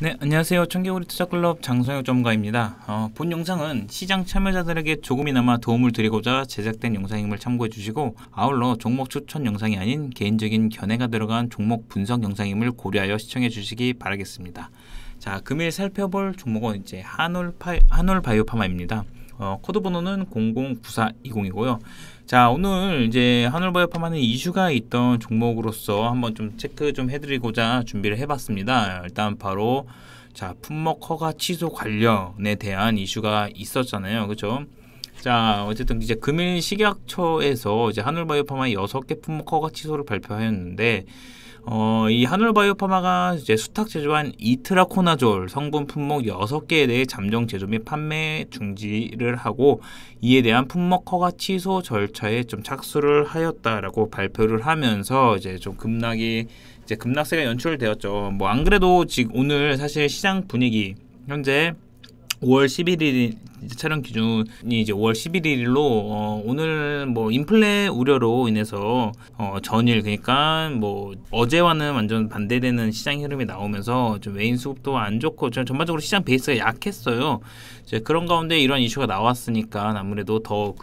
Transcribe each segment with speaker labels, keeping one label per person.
Speaker 1: 네, 안녕하세요. 청개구리 투자클럽 장성혁 전문가입니다. 본 영상은 시장 참여자들에게 조금이나마 도움을 드리고자 제작된 영상임을 참고해 주시고, 아울러 종목 추천 영상이 아닌 개인적인 견해가 들어간 종목 분석 영상임을 고려하여 시청해 주시기 바라겠습니다. 자, 금일 살펴볼 종목은 이제 한올바이오파마입니다. 코드 번호는 009420이고요. 자, 오늘 이제 한올바이오파마는 이슈가 있던 종목으로서 한번 좀 체크 좀 해드리고자 준비를 해봤습니다. 일단 바로 자, 품목 허가 취소 관련에 대한 이슈가 있었잖아요, 그렇죠? 자, 어쨌든 이제 금일 식약처에서 이제 한올바이오파마 6개 품목 허가 취소를 발표하였는데, 이 한올바이오파마가 이제 수탁 제조한 이트라코나졸 성분 품목 6개에 대해 잠정 제조 및 판매 중지를 하고, 이에 대한 품목 허가 취소 절차에 좀 착수를 하였다라고 발표를 하면서 이제 좀 급락세가 연출되었죠. 뭐 안 그래도 지금 오늘 사실 시장 분위기 현재 5월 11일 촬영 기준이 이제 5월 11일로 오늘 뭐 인플레 우려로 인해서 전일, 그러니까 뭐 어제와는 완전 반대되는 시장 흐름이 나오면서 좀 외인 수급도 안 좋고 전반적으로 시장 베이스가 약했어요. 이제 그런 가운데 이런 이슈가 나왔으니까 아무래도 더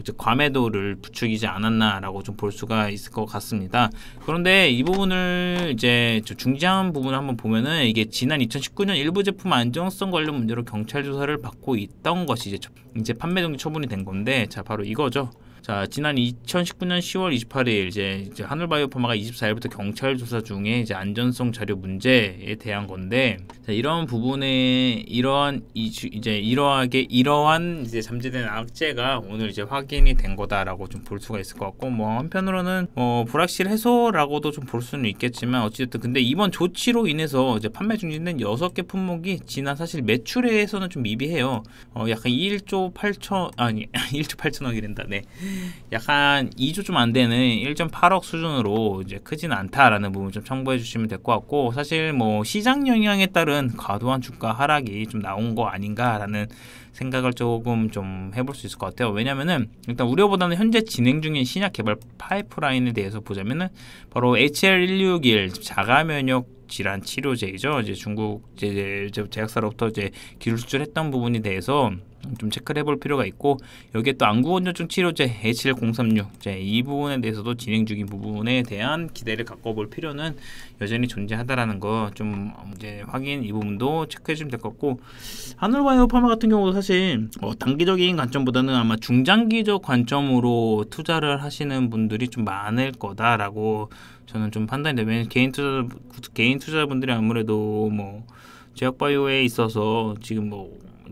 Speaker 1: 이제 과매도를 부추기지 않았나라고 좀 볼 수가 있을 것 같습니다. 그런데 이 부분을 이제 중요한 부분을 한번 보면은, 이게 지난 2019년 일부 제품 안정성 관련 문제로 경찰 조사를 받고 있던 것이 이제 판매 정지 처분이 된 건데, 자, 바로 이거죠. 자, 지난 2019년 10월 28일 이제 한올바이오파마가 24일부터 경찰 조사 중에 이제 안전성 자료 문제에 대한 건데, 자, 이런 부분에 이러한 이제 잠재된 악재가 오늘 이제 확인이 된 거다라고 좀 볼 수가 있을 것 같고, 뭐 한편으로는 불확실 해소라고도 좀 볼 수는 있겠지만, 어찌됐든 근데 이번 조치로 인해서 이제 판매 중지된 6개 품목이 지난 사실 매출에서는 좀 미비해요. 약간 1조 8천억이란다. 네. 약간 2조 좀 안 되는 1.8억 수준으로 이제 크진 않다라는 부분 좀 참고해 주시면 될 것 같고, 사실 뭐 시장 영향에 따른 과도한 주가 하락이 좀 나온 거 아닌가라는 생각을 조금 좀 해볼 수 있을 것 같아요. 왜냐면은 일단 우려보다는 현재 진행 중인 신약 개발 파이프라인에 대해서 보자면은 바로 HL161 자가 면역 질환 치료제이죠. 이제 중국 제약사로부터 이제 기술 수출했던 부분에 대해서 좀 체크를 해볼 필요가 있고, 여기에 또 안구건조증 치료제 H1036 이 부분에 대해서도 진행 중인 부분에 대한 기대를 갖고 볼 필요는 여전히 존재하다라는 거 좀 이제 확인, 이 부분도 체크해 주면 될 것 같고, 한올바이오파마 같은 경우도 사실 단기적인 관점보다는 아마 중장기적 관점으로 투자를 하시는 분들이 좀 많을 거다라고 저는 좀 판단이 되면, 개인 투자자분들이 아무래도 뭐 제약바이오에 있어서 지금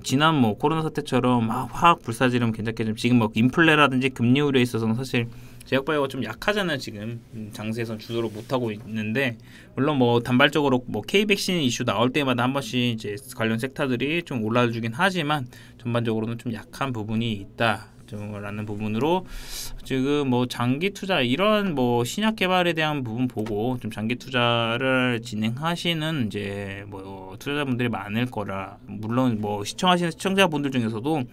Speaker 1: 지난 코로나 사태처럼 화학 불사지름 괜찮게 지금 인플레라든지 금리 우려에 있어서는 사실 제약바이오가 좀 약하잖아요. 지금 장세에선 주도를 못하고 있는데, 물론 단발적으로 K-백신 이슈 나올 때마다 한 번씩 이제 관련 섹터들이 좀 올라주긴 하지만 전반적으로는 좀 약한 부분이 있다 라는 부분으로, 지금 장기 투자 이런 신약 개발에 대한 부분 보고 좀 장기 투자를 진행하시는 이제 투자자분들이 많을 거라, 물론 시청하시는 시청자분들 중에서도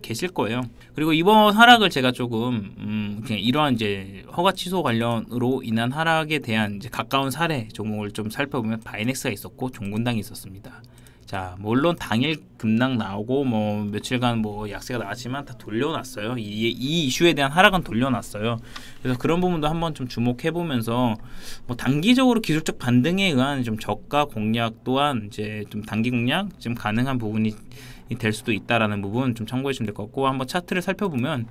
Speaker 1: 계실 거예요. 그리고 이번 하락을 제가 조금 그냥 이러한 이제 허가 취소 관련으로 인한 하락에 대한 이제 가까운 사례 종목을 좀 살펴보면 바이넥스가 있었고 종군당이 있었습니다. 자, 물론 당일 급락 나오고 며칠간 약세가 나왔지만 다 돌려놨어요. 이 이슈에 대한 하락은 돌려놨어요. 그래서 그런 부분도 한번 좀 주목해 보면서 단기적으로 기술적 반등에 의한 좀 저가 공략 또한 이제 좀 단기 공략 좀 가능한 부분이 될 수도 있다라는 부분 좀 참고해 주시면 될 것 같고, 한번 차트를 살펴보면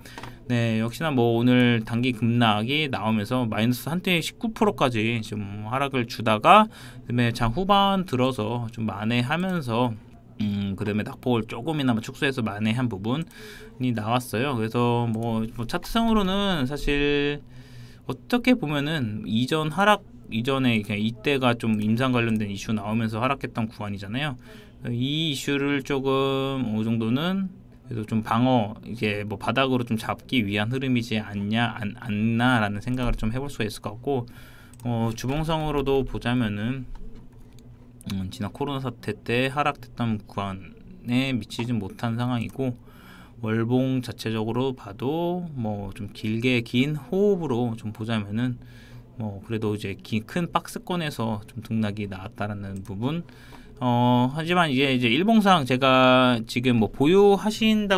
Speaker 1: 네, 역시나 오늘 단기 급락이 나오면서 마이너스 한때 19%까지 좀 하락을 주다가, 그다음에 장 후반 들어서 좀 만회하면서 그다음에 낙폭을 조금이나마 축소해서 만회한 부분이 나왔어요. 그래서 차트상으로는 사실 어떻게 보면은 이전 하락 이전에 그냥 이때가 좀 임상 관련된 이슈 나오면서 하락했던 구간이잖아요. 이 이슈를 조금 어느 정도는 그래도 좀 방어, 이게 바닥으로 좀 잡기 위한 흐름이지 않나라는 생각을 좀 해볼 수가 있을 것 같고, 주봉상으로도 보자면은 지난 코로나 사태 때 하락됐던 구간에 미치지 못한 상황이고, 월봉 자체적으로 봐도 좀 길게 긴 호흡으로 좀 보자면은 그래도 이제 큰 박스권에서 좀 등락이 나왔다라는 부분. 하지만 이제 일봉상 제가 지금 보유하시는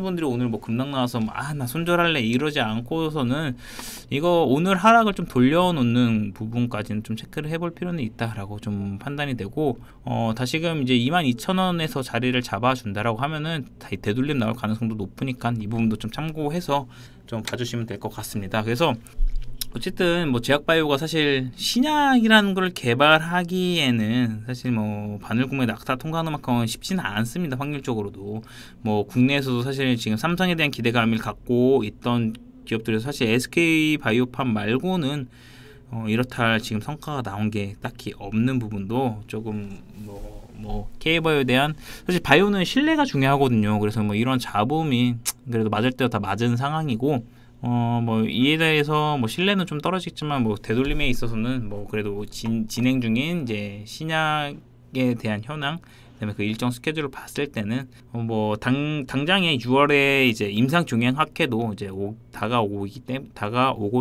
Speaker 1: 분들이 오늘 급락 나와서 나 손절할래 이러지 않고서는 이거 오늘 하락을 좀 돌려놓는 부분까지는 좀 체크를 해볼 필요는 있다라고 좀 판단이 되고, 다시금 이제 22,000원에서 자리를 잡아준다라고 하면은 되돌림 나올 가능성도 높으니까 이 부분도 좀 참고해서 좀 봐주시면 될 것 같습니다. 그래서 어쨌든 제약바이오가 사실 신약이라는 걸 개발하기에는 사실 바늘구멍에 낙타 통과하는 만큼은 쉽지는 않습니다. 확률적으로도 국내에서도 사실 지금 삼성에 대한 기대감을 갖고 있던 기업들에서 사실 SK바이오팜 말고는 이렇다 할 지금 성과가 나온 게 딱히 없는 부분도 조금 K바이오에 대한, 사실 바이오는 신뢰가 중요하거든요. 그래서 이런 잡음이 그래도 맞을 때도 다 맞은 상황이고, 이에 대해서 신뢰는 좀 떨어지겠지만 되돌림에 있어서는 그래도 진행 중인 이제 신약에 대한 현황, 그다음에 그 일정 스케줄을 봤을 때는 당장에 6월에 이제 임상 종양 학회도 이제 다가오고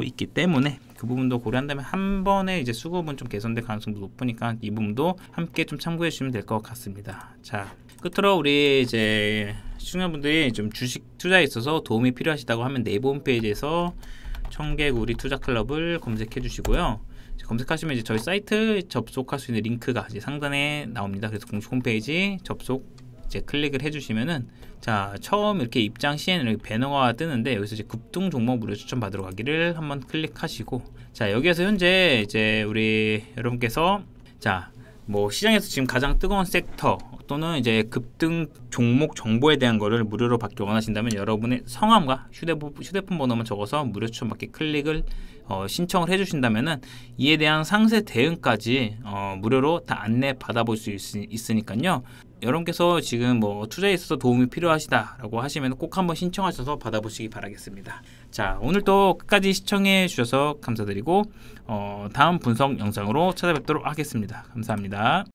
Speaker 1: 있기 때문에 그 부분도 고려한다면 한 번에 이제 수급은 좀 개선될 가능성도 높으니까 이 부분도 함께 좀 참고해 주시면 될 것 같습니다. 자, 끝으로 우리 이제 시청자분들이 좀 주식 투자에 있어서 도움이 필요하시다고 하면 네이버 홈페이지에서 청개구리 투자클럽을 검색해 주시고요. 검색하시면 이제 저희 사이트 접속할 수 있는 링크가 이제 상단에 나옵니다. 그래서 공식 홈페이지 접속 이제 클릭을 해주시면은, 자, 처음 이렇게 입장 시에는 이렇게 배너가 뜨는데 여기서 이제 급등 종목 무료 추천 받으러 가기를 한번 클릭하시고, 자, 여기에서 현재 이제 우리 여러분께서 시장에서 지금 가장 뜨거운 섹터 또는 이제 급등 종목 정보에 대한 거를 무료로 받기 원하신다면 여러분의 성함과 휴대폰 번호만 적어서 무료 추천 받기 클릭을 신청을 해주신다면은 이에 대한 상세 대응까지 무료로 다 안내 받아볼 수 있으니까요. 여러분께서 지금 투자에 있어서 도움이 필요하시다라고 하시면 꼭 한번 신청하셔서 받아보시기 바라겠습니다. 자, 오늘도 끝까지 시청해 주셔서 감사드리고 다음 분석 영상으로 찾아뵙도록 하겠습니다. 감사합니다.